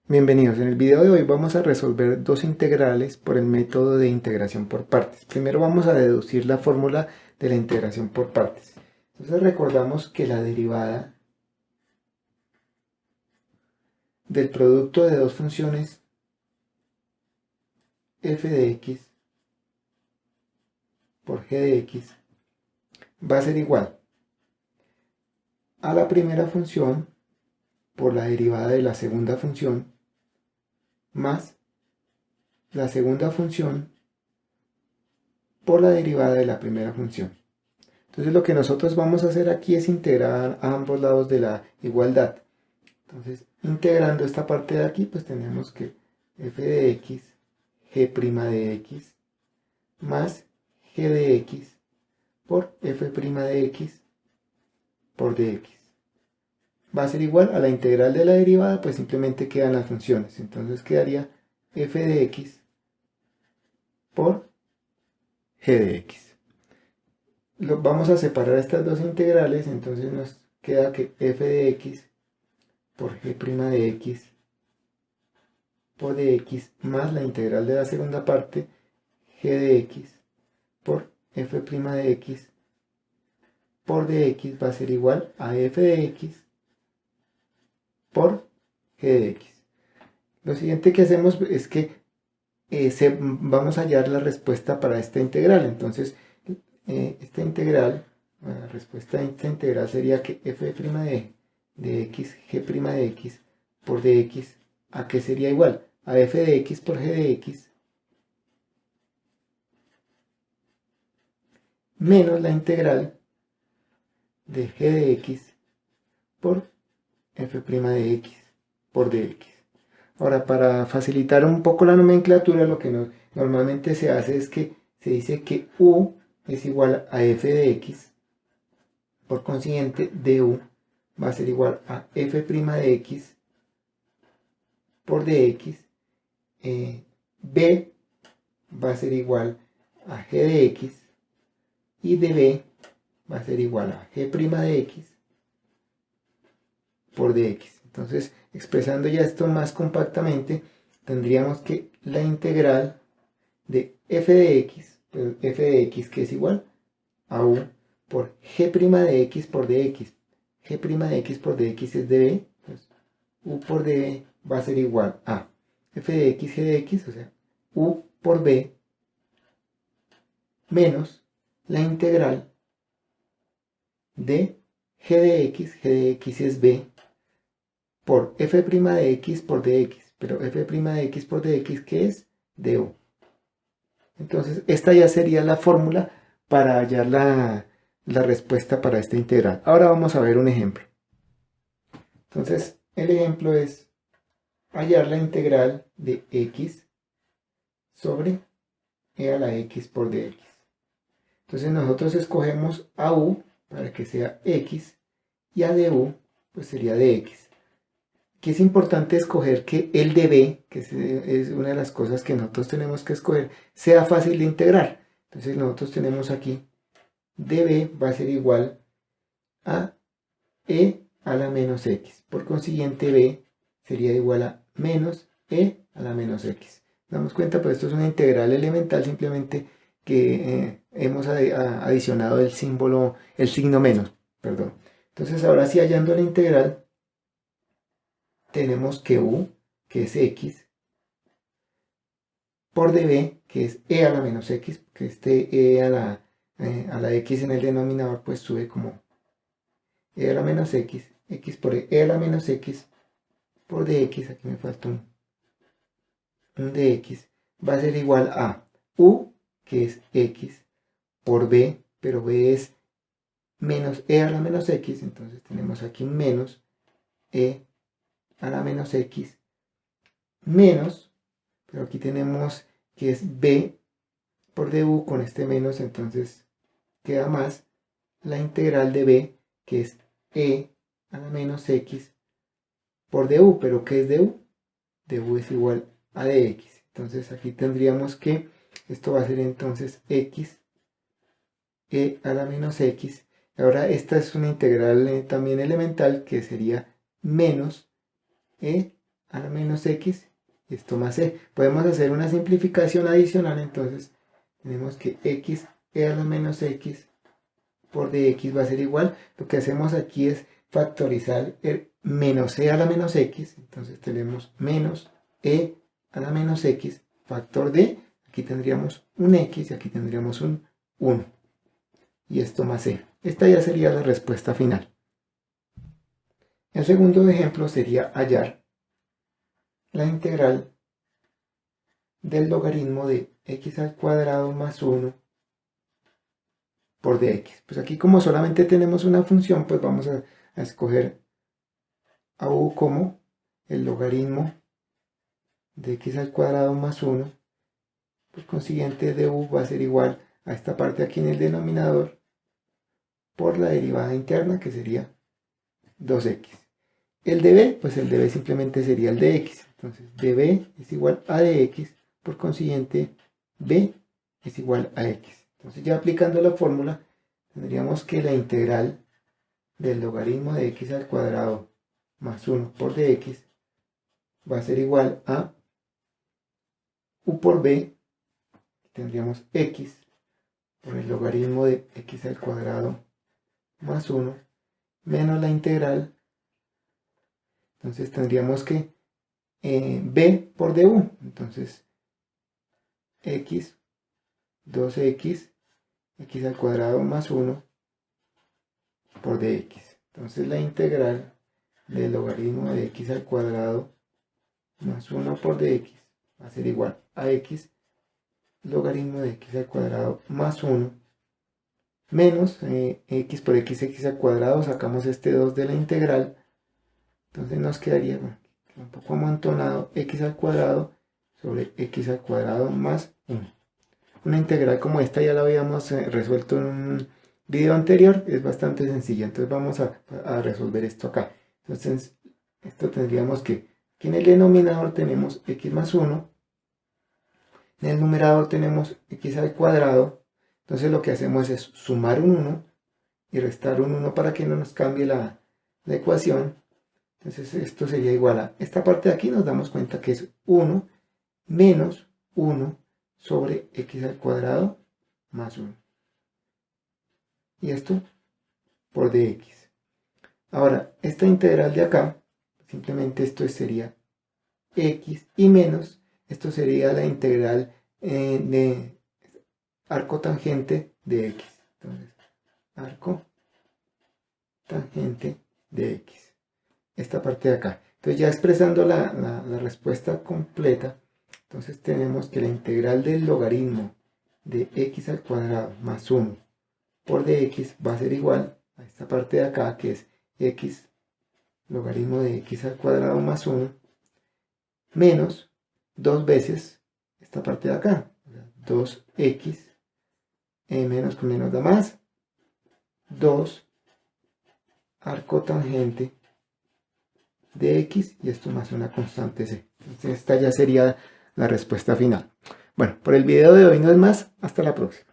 Bienvenidos, en el video de hoy vamos a resolver dos integrales por el método de integración por partes. Primero vamos a deducir la fórmula de la integración por partes. Entonces recordamos que la derivada del producto de dos funciones f de x por g de x va a ser igual a la primera función por la derivada de la segunda función más la segunda función por la derivada de la primera función. Entonces lo que nosotros vamos a hacer aquí es integrar a ambos lados de la igualdad. Entonces, integrando esta parte de aquí, pues tenemos que f de x, g' de x, más g de x por f' de x por dx. Va a ser igual a la integral de la derivada, pues simplemente quedan las funciones. Entonces quedaría f de x por g de x. Vamos a separar estas dos integrales, entonces nos queda que f de x por g' de x por dx más la integral de la segunda parte g de x por f' de x por dx va a ser igual a f de x por g de x. Lo siguiente que hacemos es que vamos a hallar la respuesta para esta integral. Entonces, esta integral, la respuesta de esta integral sería que f' de x, g' de x por dx, ¿a qué sería igual? A f de x por g de x menos la integral de g de x por f' de x por dx. Ahora, para facilitar un poco la nomenclatura, lo que normalmente se hace es que se dice que u es igual a f de x, por consiguiente du va a ser igual a f' de x por dx, b va a ser igual a g de x y db va a ser igual a g' de x por dx. Entonces, expresando ya esto más compactamente, tendríamos que la integral de f de x, pues f de x que es igual a u por g' de x por dx. G' de x por dx es db, pues u por db va a ser igual a f de x g de x, o sea, u por b menos la integral de g de x es b, por f' de x por dx, pero f' de x por dx, ¿qué es? Du. Entonces, esta ya sería la fórmula para hallar la respuesta para esta integral. Ahora vamos a ver un ejemplo. Entonces, el ejemplo es hallar la integral de x sobre e a la x por dx. Entonces, nosotros escogemos a u para que sea x y a du pues sería dx. Que es importante escoger que el db, que es una de las cosas que nosotros tenemos que escoger, sea fácil de integrar. Entonces nosotros tenemos aquí db va a ser igual a e a la menos x. Por consiguiente b sería igual a menos e a la menos x. Damos cuenta, pues esto es una integral elemental, simplemente que hemos adicionado el símbolo, el signo menos, perdón. Entonces ahora sí, hallando la integral, tenemos que u, que es x, por db, que es e a la menos x, que este e a la x en el denominador pues sube como e a la menos x, x por e a la menos x por dx, aquí me falta un dx, va a ser igual a u, que es x, por b, pero b es menos e a la menos x, entonces tenemos aquí menos e a la menos x, menos, pero aquí tenemos que es b por du con este menos, entonces queda más la integral de b, que es e a la menos x por du, pero ¿qué es du? Du es igual a dx, entonces aquí tendríamos que esto va a ser entonces x e a la menos x. Ahora esta es una integral también elemental que sería menos e a la menos x, y esto más e. Podemos hacer una simplificación adicional, entonces tenemos que x e a la menos x por dx va a ser igual. Lo que hacemos aquí es factorizar el menos e a la menos x, entonces tenemos menos e a la menos x factor de, aquí tendríamos un x y aquí tendríamos un 1, y esto más e. Esta ya sería la respuesta final. El segundo ejemplo sería hallar la integral del logaritmo de x al cuadrado más 1 por dx. Pues aquí, como solamente tenemos una función, pues vamos a escoger a u como el logaritmo de x al cuadrado más 1. Por consiguiente, de u va a ser igual a esta parte aquí en el denominador por la derivada interna, que sería 2x. El de b, pues el de b simplemente sería el de x. Entonces, db es igual a dx, por consiguiente, b es igual a x. Entonces, ya aplicando la fórmula, tendríamos que la integral del logaritmo de x al cuadrado más 1 por dx va a ser igual a u por b, tendríamos x por el logaritmo de x al cuadrado más 1 menos la integral. Entonces tendríamos que b por du, entonces x, 2x, x al cuadrado más 1 por dx. Entonces la integral del logaritmo de x al cuadrado más 1 por dx va a ser igual a x logaritmo de x al cuadrado más 1 menos x por x al cuadrado, sacamos este 2 de la integral, entonces nos quedaría, bueno, un poco amontonado, x al cuadrado sobre x al cuadrado más 1. Una integral como esta ya la habíamos resuelto en un video anterior, es bastante sencilla, entonces vamos a resolver esto acá. Entonces esto tendríamos que, aquí en el denominador tenemos x más 1, en el numerador tenemos x al cuadrado, entonces lo que hacemos es sumar un 1 y restar un 1 para que no nos cambie la ecuación. Entonces esto sería igual a, esta parte de aquí nos damos cuenta que es 1 menos 1 sobre x al cuadrado más 1. Y esto por dx. Ahora, esta integral de acá, simplemente esto sería x y menos, esto sería la integral de arco tangente de x. Entonces, arco tangente de x. Esta parte de acá. Entonces ya expresando la respuesta completa, entonces tenemos que la integral del logaritmo de x al cuadrado más 1 por dx va a ser igual a esta parte de acá, que es x logaritmo de x al cuadrado más 1 menos 2 veces esta parte de acá, 2x menos con menos da más, 2 arco tangente de x, y esto más una constante c. Entonces esta ya sería la respuesta final. Bueno, por el video de hoy no es más, hasta la próxima.